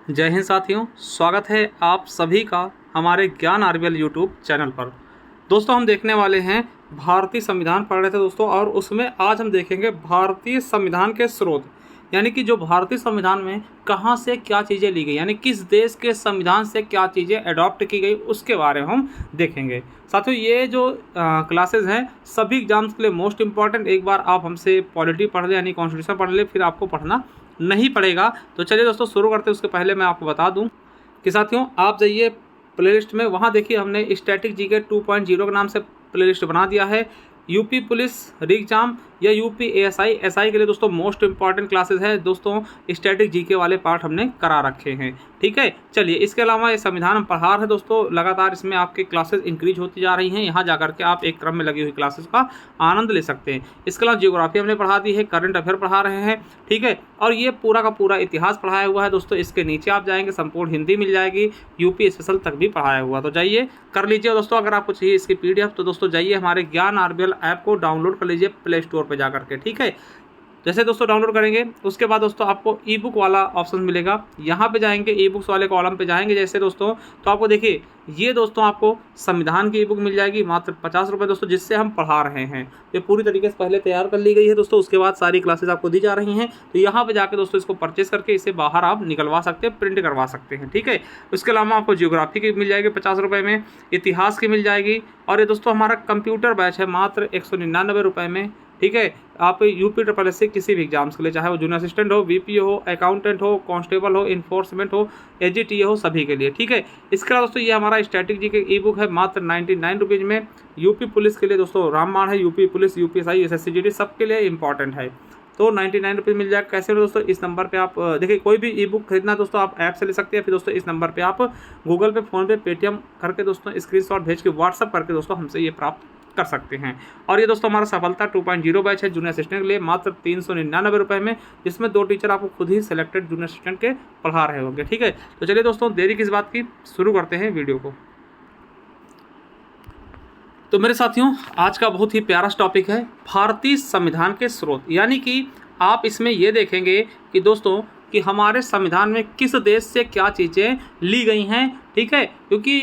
जय हिंद साथियों, स्वागत है आप सभी का हमारे ज्ञान आरबीएल यूट्यूब चैनल पर। दोस्तों हम देखने वाले हैं भारतीय संविधान पढ़ रहे थे दोस्तों, और उसमें आज हम देखेंगे भारतीय संविधान के स्रोत, यानी कि जो भारतीय संविधान में कहाँ से क्या चीज़ें ली गई, यानी किस देश के संविधान से क्या चीज़ें अडॉप्ट की गई उसके बारे में हम देखेंगे। साथियों ये जो क्लासेस हैं सभी एग्जाम्स के लिए मोस्ट इंपॉर्टेंट। एक बार आप हमसे पॉलिटी पढ़ लें यानी कॉन्स्टिट्यूशन पढ़ लें, फिर आपको पढ़ना नहीं पड़ेगा। तो चलिए दोस्तों शुरू करते हैं। उसके पहले मैं आपको बता दूं कि साथियों आप जाइए प्लेलिस्ट में, वहाँ देखिए हमने स्टैटिक जीके 2.0 के नाम से प्लेलिस्ट बना दिया है। यूपी पुलिस री एग्जाम या यूपी एसआई के लिए दोस्तों मोस्ट इंपॉर्टेंट क्लासेस है दोस्तों। स्टैटिक जीके वाले पार्ट हमने करा रखे हैं, ठीक है। चलिए इसके अलावा ये संविधान हम पढ़ा रहे हैं दोस्तों, लगातार इसमें आपके क्लासेस इंक्रीज होती जा रही हैं। यहाँ जाकर के आप एक क्रम में लगी हुई क्लासेस का आनंद ले सकते हैं। इसके अलावा जियोग्राफी हमने पढ़ा दी है, करंट अफेयर पढ़ा रहे हैं, ठीक है। और ये पूरा का पूरा इतिहास पढ़ाया हुआ है दोस्तों। इसके नीचे आप जाएंगे संपूर्ण हिंदी मिल जाएगी, यूपी स्पेशल तक भी पढ़ाया हुआ। तो जाइए कर लीजिए दोस्तों। अगर आपको चाहिए इसकी पीडीएफ तो दोस्तों जाइए हमारे ज्ञान आरबीएल ऐप को डाउनलोड कर लीजिए प्ले स्टोर पर जाकर के, ठीक है। जैसे दोस्तों डाउनलोड करेंगे उसके बाद दोस्तों आपको ई बुक वाला ऑप्शन मिलेगा। यहाँ पे जाएंगे ई बुक्स वाले कॉलम पे जाएंगे जैसे दोस्तों, तो आपको देखिए ये दोस्तों आपको संविधान की ई बुक मिल जाएगी मात्र 50 रुपये दोस्तों, जिससे हम पढ़ा रहे हैं। ये पूरी तरीके से पहले तैयार कर ली गई है दोस्तों, उसके बाद सारी क्लासेस आपको दी जा रही हैं। तो यहाँ पे जाकर दोस्तों इसको परचेस करके इसे बाहर आप निकलवा सकते हैं, प्रिंट करवा सकते हैं, ठीक है। उसके अलावा आपको जियोग्राफी की मिल जाएगी 50 रुपये में, इतिहास की मिल जाएगी। और ये दोस्तों हमारा कंप्यूटर बैच है मात्र 199 रुपये में, ठीक है। आप यूपी ट्रिपल एस से किसी भी एग्जाम्स के लिए, चाहे वो जूनियर असिस्टेंट हो, बीपीओ हो, अकाउंटेंट हो, कांस्टेबल हो, इन्फोर्समेंट हो, एजीटीए हो, सभी के लिए, ठीक है। इसके अलावा दोस्तों ये हमारा स्टैटिक जी के ई बुक है मात्र 99 रुपीज़ में। यूपी पुलिस के लिए दोस्तों रामबाण है, यूपी पुलिस, यूपीएसआई, एसएससी सबके लिए इंपॉर्टेंट है। तो 99 रुपीज़ मिल जाएगा। कैसे दोस्तों, इस नंबर पे आप देखिए कोई भी ई बुक खरीदना दोस्तों आप ऐप से ले सकते हैं, फिर दोस्तों इस नंबर पे आप गूगल पे, फोन पे, पेटीएम करके दोस्तों स्क्रीनशॉट भेज के व्हाट्सअप करके दोस्तों हमसे ये प्राप्त कर सकते हैं। और ये दोस्तों हमारा सफलता 2.0 बैच है जूनियर असिस्टेंट के लिए मात्र 399 रुपये में, जिसमें 2 टीचर आपको खुद ही सिलेक्टेड जूनियर असिस्टेंट के पढ़ा रहे होंगे, ठीक है। तो चलिए दोस्तों देरी किस बात की, शुरू करते हैं वीडियो को। तो मेरे साथियों आज का बहुत ही प्यारा टॉपिक है भारतीय संविधान के स्रोत, यानी कि आप इसमें ये देखेंगे कि दोस्तों कि हमारे संविधान में किस देश से क्या चीज़ें ली गई हैं, ठीक है। क्योंकि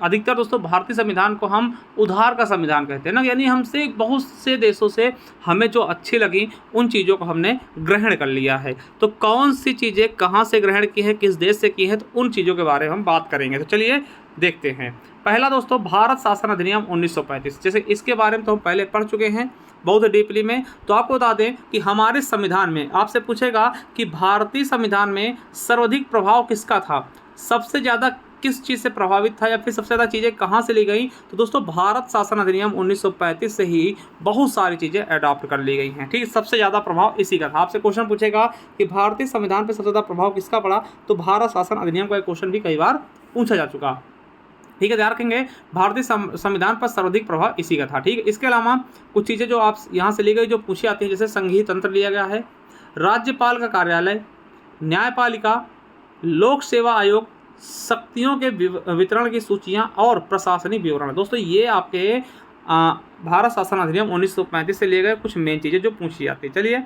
अधिकतर दोस्तों भारतीय संविधान को हम उधार का संविधान कहते हैं ना, यानी हमसे बहुत से देशों से हमें जो अच्छी लगी उन चीज़ों को हमने ग्रहण कर लिया है। तो कौन सी चीज़ें कहाँ से ग्रहण की है, किस देश से की है, तो उन चीज़ों के बारे में हम बात करेंगे। तो चलिए देखते हैं। पहला दोस्तों भारत शासन अधिनियम 1935, जैसे इसके बारे में तो हम पहले पढ़ चुके हैं बहुत डीपली में। तो आपको बता दें कि हमारे संविधान में आपसे पूछेगा कि भारतीय संविधान में सर्वाधिक प्रभाव किसका था, सबसे ज़्यादा किस चीज़ से प्रभावित था, या फिर सबसे ज़्यादा चीज़ें कहाँ से ली गई। तो दोस्तों भारत शासन अधिनियम 1935 से ही बहुत सारी चीज़ें अडॉप्ट कर ली गई हैं, ठीक है। सबसे ज़्यादा प्रभाव इसी का था। आपसे क्वेश्चन पूछेगा कि भारतीय संविधान पर सबसे ज़्यादा प्रभाव किसका पड़ा, तो भारत शासन अधिनियम का एक क्वेश्चन भी कई बार पूछा जा चुका, ठीक है। ध्यान रखेंगे भारतीय संविधान पर सर्वाधिक प्रभाव इसी का था, ठीक है। इसके अलावा कुछ चीज़ें जो आप यहाँ से ली गई जो पूछी आती है, जैसे संघीय तंत्र लिया गया है, राज्यपाल का कार्यालय, न्यायपालिका, लोक सेवा आयोग, शक्तियों के वितरण की सूचियाँ और प्रशासनिक विवरण। दोस्तों ये आपके भारत शासन अधिनियम 1935 से लिए गए कुछ मेन चीज़ें जो पूछी जाती है। चलिए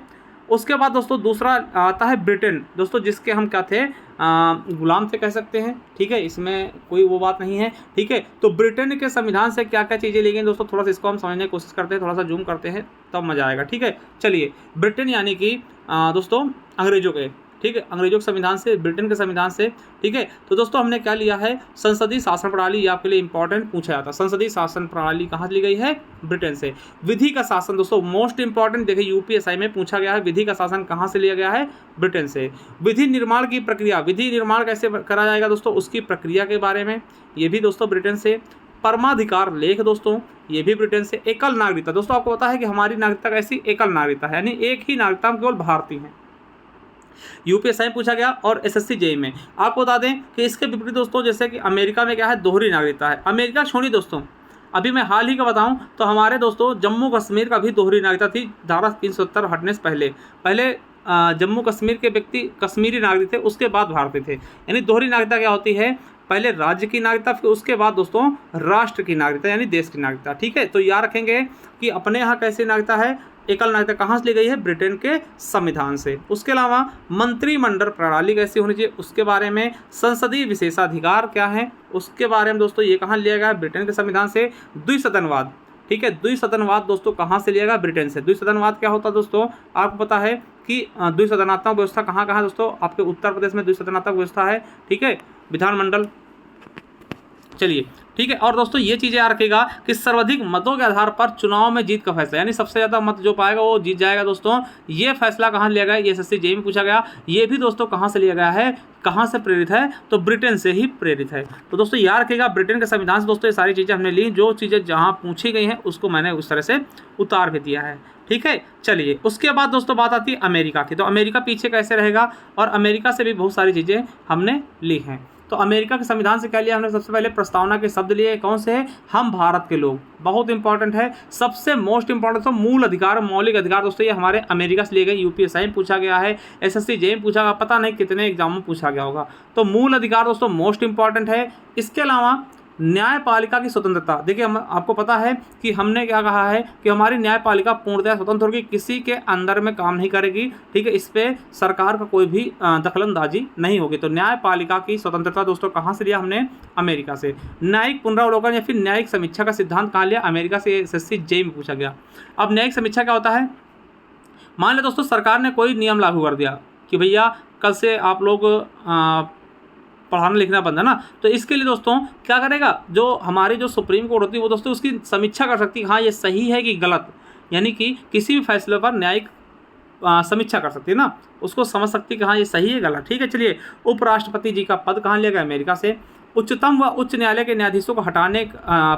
उसके बाद दोस्तों दूसरा आता है ब्रिटेन, दोस्तों जिसके हम क्या थे, गुलाम थे कह सकते हैं, ठीक है। इसमें कोई वो बात नहीं है, ठीक है। तो ब्रिटेन के संविधान से क्या क्या चीज़ें ली गई दोस्तों, थोड़ा सा इसको हम समझने की कोशिश करते हैं, थोड़ा सा जूम करते हैं तब मजा आएगा, ठीक है। चलिए ब्रिटेन यानी कि दोस्तों अंग्रेजों के, ठीक है, अंग्रेजों के संविधान से, ब्रिटेन के संविधान से, ठीक है। तो दोस्तों हमने क्या लिया है, संसदीय शासन प्रणाली, ये आपके लिए इंपॉर्टेंट पूछा जाता है। संसदीय शासन प्रणाली कहाँ ली गई है, ब्रिटेन से। विधि का शासन दोस्तों मोस्ट इंपॉर्टेंट, देखिए यूपीएसआई में पूछा गया है, विधि का शासन कहाँ से लिया गया है, ब्रिटेन से। विधि निर्माण की प्रक्रिया, विधि निर्माण कैसे करा जाएगा दोस्तों, उसकी प्रक्रिया के बारे में, ये भी दोस्तों ब्रिटेन से। परमाधिकार लेख दोस्तों ये भी ब्रिटेन से। एकल नागरिकता, दोस्तों आपको पता है कि हमारी नागरिकता कैसी एकल नागरिकता है, यानी एक ही नागरिकता, हम केवल भारतीय हैं, यूपीएसआई में पूछा गया। और एसएससी जेईई में आपको बता दें कि इसके विपरीत दोस्तों, जैसे कि अमेरिका में क्या है, दोहरी नागरिकता है। अमेरिका छोड़िए दोस्तों, अभी मैं हाल ही का बताऊं तो हमारे दोस्तों जम्मू कश्मीर का भी दोहरी नागरिकता थी, धारा 370 हटने से पहले जम्मू कश्मीर के व्यक्ति कश्मीरी नागरिक थे, उसके बाद भारतीय थे। यानी दोहरी नागरिकता क्या होती है, पहले राज्य की नागरिकता, फिर उसके बाद दोस्तों राष्ट्र की नागरिकता यानी देश की नागरिकता, ठीक है। तो याद रखेंगे कि अपने यहाँ कैसी नागरिकता है, एकल नागरिकता कहाँ से ली गई है? ब्रिटेन के संविधान से। उसके अलावा मंत्रिमंडल प्रणाली कैसी होनी चाहिए उसके बारे में, संसदीय विशेषाधिकार क्या है उसके बारे में दोस्तों ये कहाँ लिया गया है? ब्रिटेन के संविधान से। द्विसदनवाद, ठीक है, द्विसदनवाद दोस्तों कहाँ से लिया गया? ब्रिटेन से। द्विसदनवाद क्या होता है दोस्तों? आपको पता है कि द्विसदनात्मक व्यवस्था कहाँ कहाँ दोस्तों? आपके उत्तर प्रदेश में द्विसदनात्मक व्यवस्था है, ठीक है, विधानमंडल। चलिए ठीक है, और दोस्तों ये चीज़ें याद रखिएगा कि सर्वाधिक मतों के आधार पर चुनाव में जीत का फैसला, यानी सबसे ज़्यादा मत जो पाएगा वो जीत जाएगा दोस्तों। ये फैसला कहाँ लिया गया? ये एसएससी जेईई में पूछा गया। ये भी दोस्तों कहाँ से लिया गया है, कहाँ से प्रेरित है? तो ब्रिटेन से ही प्रेरित है। तो दोस्तों याद रखिएगा ब्रिटेन के संविधान से दोस्तों ये सारी चीज़ें हमने ली, जो चीज़ें जहाँ पूछी गई हैं उसको मैंने उस तरह से उतार भी दिया है, ठीक है। चलिए उसके बाद दोस्तों बात आती है अमेरिका की। तो अमेरिका पीछे कैसे रहेगा? और अमेरिका से भी बहुत सारी चीज़ें हमने ली हैं। तो अमेरिका के संविधान से क्या लिया हमने? सबसे पहले प्रस्तावना के शब्द लिए, कौन से हैं? हम भारत के लोग, बहुत इंपॉर्टेंट है। सबसे मोस्ट इंपॉर्टेंट तो मूल अधिकार, मौलिक अधिकार दोस्तों, ये हमारे अमेरिका से लिए गए। यूपीएससी में पूछा गया है, एसएससी जेईई में पूछा गया, पता नहीं कितने एग्जाम में पूछा गया होगा। तो मूल अधिकार दोस्तों मोस्ट इंपॉर्टेंट है। इसके अलावा न्यायपालिका की स्वतंत्रता, देखिए हम आपको पता है कि हमने क्या कहा है कि हमारी न्यायपालिका पूर्णतः स्वतंत्र होगी, किसी के अंदर में काम नहीं करेगी, ठीक है, इस पे सरकार का कोई भी दखलंदाजी नहीं होगी। तो न्यायपालिका की स्वतंत्रता दोस्तों कहाँ से लिया हमने? अमेरिका से। न्यायिक पुनरावलोकन या फिर न्यायिक समीक्षा का सिद्धांत कहाँ लिया? अमेरिका से। एसएससी जेईई में पूछा गया। अब न्यायिक समीक्षा क्या होता है? मान लो दोस्तों सरकार ने कोई नियम लागू कर दिया कि भैया कल से आप लोग पढ़ाना लिखना बंद है ना, तो इसके लिए दोस्तों क्या करेगा? जो हमारी जो सुप्रीम कोर्ट होती है वो दोस्तों उसकी समीक्षा कर सकती है, हाँ ये सही है कि गलत, यानी कि किसी भी फैसले पर न्यायिक समीक्षा कर सकती है ना, उसको समझ सकती है कि हाँ ये सही है गलत, ठीक है। चलिए उपराष्ट्रपति जी का पद कहाँ लिया गया? अमेरिका से। उच्चतम व उच्च न्यायालय के न्यायाधीशों को हटाने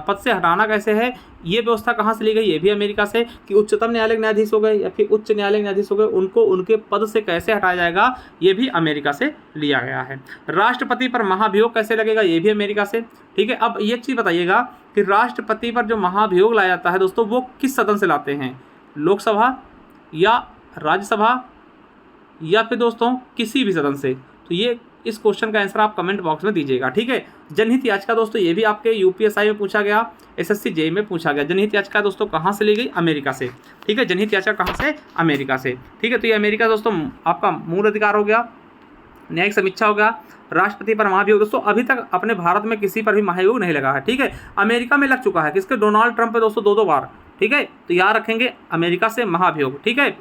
पद से हटाना कैसे है? ये व्यवस्था कहाँ से ली गई? ये भी अमेरिका से, कि उच्चतम न्यायालय के न्यायाधीश हो गए या फिर उच्च न्यायालय के न्यायाधीश हो गए, उनको उनके पद से कैसे हटाया जाएगा? ये भी अमेरिका से लिया गया है। राष्ट्रपति पर महाभियोग कैसे लगेगा? ये भी अमेरिका से, ठीक है। अब ये चीज़ बताइएगा कि राष्ट्रपति पर जो महाभियोग लाया जाता है दोस्तों वो किस सदन से लाते हैं? लोकसभा या राज्यसभा या फिर दोस्तों किसी भी सदन से? तो ये इस क्वेश्चन का आंसर आप कमेंट बॉक्स में दीजिएगा, ठीक है। जनहित याचिका दोस्तों ये भी आपके यूपीएससी में पूछा गया, एसएससी जेईई में पूछा गया। जनहित याचिका दोस्तों कहाँ से ली गई? अमेरिका से, ठीक है। जनहित याचिका कहाँ से? अमेरिका से, ठीक है। तो ये अमेरिका दोस्तों आपका मूल अधिकार हो गया, न्यायिक समीक्षा हो गया, राष्ट्रपति पर महाभियोग। दोस्तों अभी तक अपने भारत में किसी पर भी महाभियोग नहीं लगा है, ठीक है। अमेरिका में लग चुका है, किसके? डोनाल्ड ट्रंप पे दोस्तों 2-2 बार, ठीक है। तो याद रखेंगे अमेरिका से महाभियोग, ठीक है।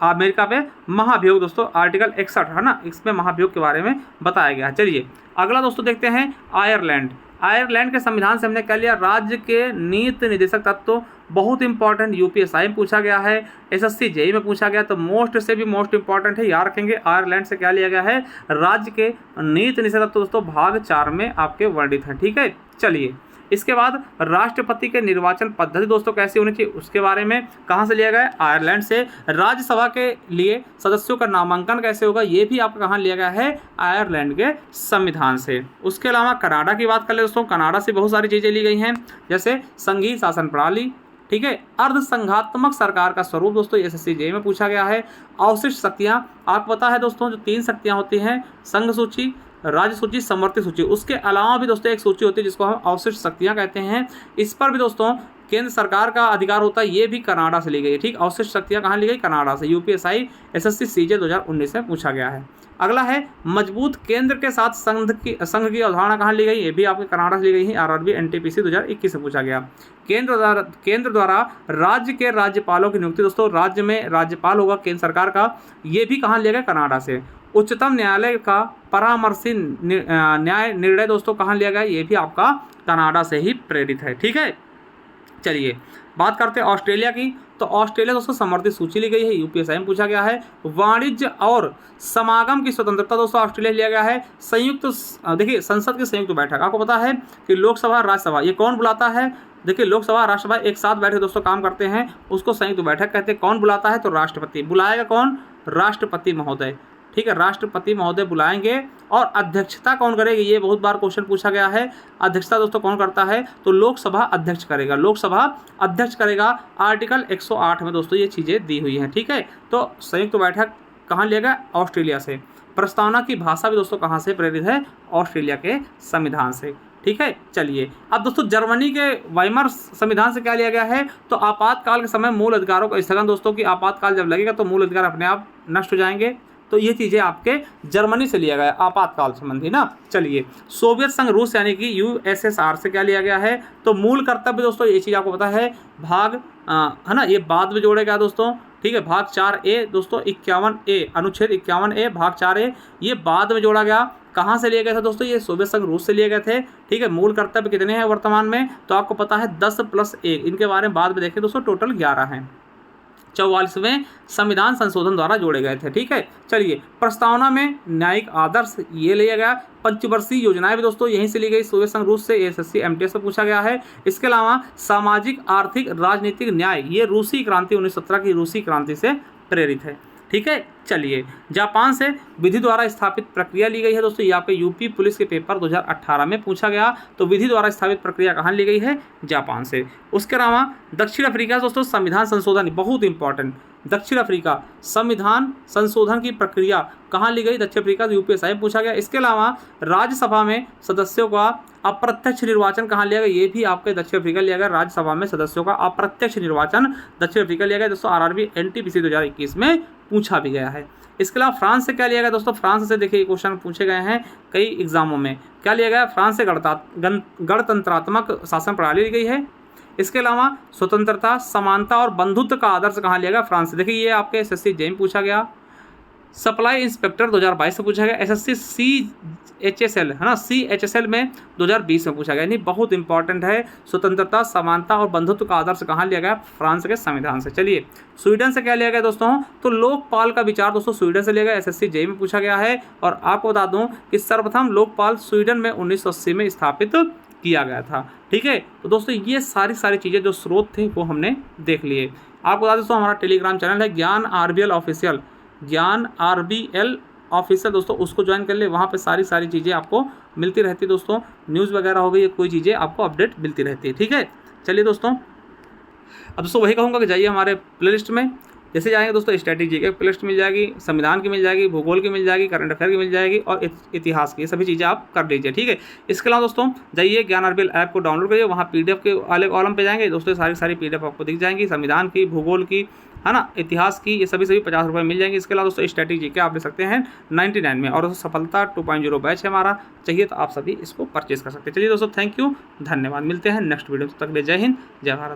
अमेरिका पे महाभियोग दोस्तों आर्टिकल 61 है ना, इसमें महाभियोग के बारे में बताया गया है। चलिए अगला दोस्तों देखते हैं आयरलैंड। आयरलैंड के संविधान से हमने क्या लिया? राज्य के नीति निर्देशक तत्व, बहुत इंपॉर्टेंट, यूपीएससी में पूछा गया है, एसएससी जेईई में पूछा गया, तो मोस्ट से भी मोस्ट इंपॉर्टेंट है, याद रखेंगे। आयरलैंड से क्या लिया गया है? राज्य के नीति निर्देशक तत्व दोस्तों भाग 4 में आपके वर्णित हैं, ठीक है। चलिए इसके बाद राष्ट्रपति के निर्वाचन पद्धति दोस्तों कैसी होनी चाहिए उसके बारे में कहाँ से लिया गया है? आयरलैंड से। राज्यसभा के लिए सदस्यों का नामांकन कैसे होगा? ये भी आपका कहाँ लिया गया है? आयरलैंड के संविधान से। उसके अलावा कनाडा की बात कर ले दोस्तों, कनाडा से बहुत सारी चीज़ें ली गई हैं, जैसे संघीय शासन प्रणाली, ठीक है। अर्ध संघात्मक सरकार का स्वरूप दोस्तों एसएससी जेईई में पूछा गया है। अवशिष्ट शक्तियाँ, आपको पता है दोस्तों जो 3 शक्तियाँ होती हैं, संघ सूची, राज्य सूची, समवर्ती सूची, उसके अलावा भी दोस्तों एक सूची होती है जिसको हम अवशिष्ट शक्तियाँ कहते हैं। इस पर भी दोस्तों केंद्र सरकार का अधिकार होता है, ये भी कनाडा से ली गई है, ठीक। अवशिष्ट शक्तियाँ कहाँ ली गई? कनाडा से। यूपीएससी एसएससी सीजे 2019 में पूछा गया है। अगला है मजबूत केंद्र के साथ संघ की अवधारणा कहाँ ली गई? ये भी आपके कनाडा से ली गई है। आरआरबी एनटीपीसी 2021 में पूछा गया। केंद्र द्वारा राज्य के राज्यपालों की नियुक्ति दोस्तों, राज्य में राज्यपाल होगा केंद्र सरकार का, ये भी कहाँ लिया गया? कनाडा से। उच्चतम न्यायालय का परामर्शी न्याय निर्णय दोस्तों कहाँ लिया गया? ये भी आपका कनाडा से ही प्रेरित है, ठीक है। चलिए बात करते हैं ऑस्ट्रेलिया की। तो ऑस्ट्रेलिया दोस्तों समवर्ती सूची ली गई है, यूपीएससी में पूछा गया है। वाणिज्य और समागम की स्वतंत्रता दोस्तों ऑस्ट्रेलिया लिया गया है। संयुक्त देखिए संसद की संयुक्त बैठक, आपको पता है कि लोकसभा राज्यसभा ये कौन बुलाता है? देखिए लोकसभा राज्यसभा एक साथ बैठे दोस्तों काम करते हैं, उसको संयुक्त बैठक कहते हैं। कौन बुलाता है? तो राष्ट्रपति बुलाएगा। कौन? राष्ट्रपति महोदय, ठीक है। राष्ट्रपति महोदय बुलाएंगे। और अध्यक्षता कौन करेगी? ये बहुत बार क्वेश्चन पूछा गया है। अध्यक्षता दोस्तों कौन करता है? तो लोकसभा अध्यक्ष करेगा, लोकसभा अध्यक्ष करेगा। आर्टिकल 108 में दोस्तों ये चीज़ें दी हुई हैं, ठीक है। तो संयुक्त बैठक कहाँ लिया गया? ऑस्ट्रेलिया से। प्रस्तावना की भाषा भी दोस्तों कहाँ से प्रेरित है? ऑस्ट्रेलिया के संविधान से। ठीक है। चलिए अब दोस्तों जर्मनी के वाइमर संविधान से क्या लिया गया है, तो आपातकाल के समय मूल अधिकारों का स्थगन, दोस्तों कि आपातकाल जब लगेगा तो मूल अधिकार अपने आप नष्ट हो जाएंगे। तो ये चीज़ें आपके जर्मनी से लिया गया आपातकाल संबंधी ना। चलिए सोवियत संघ रूस यानी कि यूएसएसआर से क्या लिया गया है, तो मूल कर्तव्य दोस्तों ये चीज़ आपको पता है, भाग है ना, ये बाद में जोड़े गया दोस्तों, ठीक है। भाग 4A दोस्तों 51A, अनुच्छेद 51A भाग 4A ये बाद में जोड़ा गया। कहाँ से लिए गए थे दोस्तों, ये सोवियत संघ रूस से लिए गए थे, ठीक है। मूल कर्तव्य कितने हैं वर्तमान में, तो आपको पता है 10+1, इनके बारे में बाद में देखें दोस्तों, टोटल 11 हैं। 44वें संविधान संशोधन द्वारा जोड़े गए थे, ठीक है। चलिए प्रस्तावना में न्यायिक आदर्श ये लिया गया। पंचवर्षीय योजनाएं भी दोस्तों यहीं से ली गई, सोवियत संघ रूस से, एसएससी एमटीएस में पूछा गया है। इसके अलावा सामाजिक आर्थिक राजनीतिक न्याय, ये रूसी क्रांति 1917 की रूसी क्रांति से प्रेरित है, ठीक है। चलिए जापान से विधि द्वारा स्थापित प्रक्रिया ली गई है दोस्तों, ये आपके यूपी पुलिस के पेपर 2018 में पूछा गया। तो विधि द्वारा स्थापित प्रक्रिया कहाँ ली गई है, जापान से। उसके अलावा दक्षिण अफ्रीका दोस्तों संविधान संशोधन, बहुत इंपॉर्टेंट, दक्षिण अफ्रीका संविधान संशोधन की प्रक्रिया कहाँ ली गई, दक्षिण अफ्रीका, यूपीएसआई पूछा गया। इसके अलावा राज्यसभा में सदस्यों का अप्रत्यक्ष निर्वाचन कहाँ लिया गया, ये भी आपके दक्षिण अफ्रीका लिया गया। राज्यसभा में सदस्यों का अप्रत्यक्ष निर्वाचन दक्षिण अफ्रीका लिया गया दोस्तों, आरआरबी एनटीपीसी 2021 में पूछा भी गया है। इसके अलावा फ्रांस से क्या लिया गया दोस्तों, फ्रांस से देखिए क्वेश्चन पूछे गए हैं कई एग्जामों में, क्या लिया गया, फ्रांस से गणतंत्रात्मक शासन प्रणाली ली गई है। इसके अलावा स्वतंत्रता, समानता और बंधुत्व का आदर्श कहाँ लिया गया, फ्रांस से। देखिए ये आपके एसएससी जेईई पूछा गया। सप्लाई इंस्पेक्टर 2022 से पूछा गया। एसएससी सीएचएसएल है ना, सीएचएसएल में 2020 में पूछा गया। नहीं बहुत इंपॉर्टेंट है, स्वतंत्रता, समानता और बंधुत्व का आदर्श कहाँ लिया गया, फ्रांस के संविधान से। चलिए स्वीडन से क्या लिया गया दोस्तों, तो लोकपाल का विचार दोस्तों स्वीडन से लिया गया, एसएससी जेईई में पूछा गया है। और आपको बता दूं कि सर्वप्रथम लोकपाल स्वीडन में 1980 में स्थापित किया गया था, ठीक है। तो दोस्तों ये सारी चीज़ें जो स्रोत थे वो हमने देख लिए। आपको बता दोस्तों हमारा टेलीग्राम चैनल है ज्ञान आरबीएल ऑफिशियल, ज्ञान आरबीएल ऑफिशियल दोस्तों, उसको ज्वाइन कर ले, वहाँ पे सारी चीज़ें आपको मिलती रहती है दोस्तों, न्यूज़ वगैरह हो गई, कोई चीज़ें आपको अपडेट मिलती रहती है, ठीक है। चलिए दोस्तों अब दोस्तों वही कहूँगा कि जाइए हमारे प्लेलिस्ट में, जैसे जाएंगे दोस्तों स्ट्रैटेजी की प्लेलिस्ट मिल जाएगी, संविधान की मिल जाएगी, भूगोल की मिल जाएगी, करंट अफेयर की मिल जाएगी और इतिहास की, सभी चीज़ें आप कर लीजिए, ठीक है। इसके अलावा दोस्तों जाइए ज्ञान आरबीएल ऐप को डाउनलोड करिए, वहाँ पीडीएफ के वाले कॉलम पे जाएंगे दोस्तों, सारी पीडीएफ आपको दिख जाएंगी, संविधान की, भूगोल की, है ना, इतिहास की, ये सभी 50 रुपये मिल जाएंगे। इसके अलावा दोस्तों स्ट्रैटेजी के आप ले सकते हैं 99 में, और दोस्तों सफलता 2.0 बैच है हमारा, चाहिए तो आप सभी इसको परचेज कर सकते हैं। चलिए दोस्तों थैंक यू, धन्यवाद, मिलते हैं नेक्स्ट वीडियो, तब तक जय हिंद जय भारत।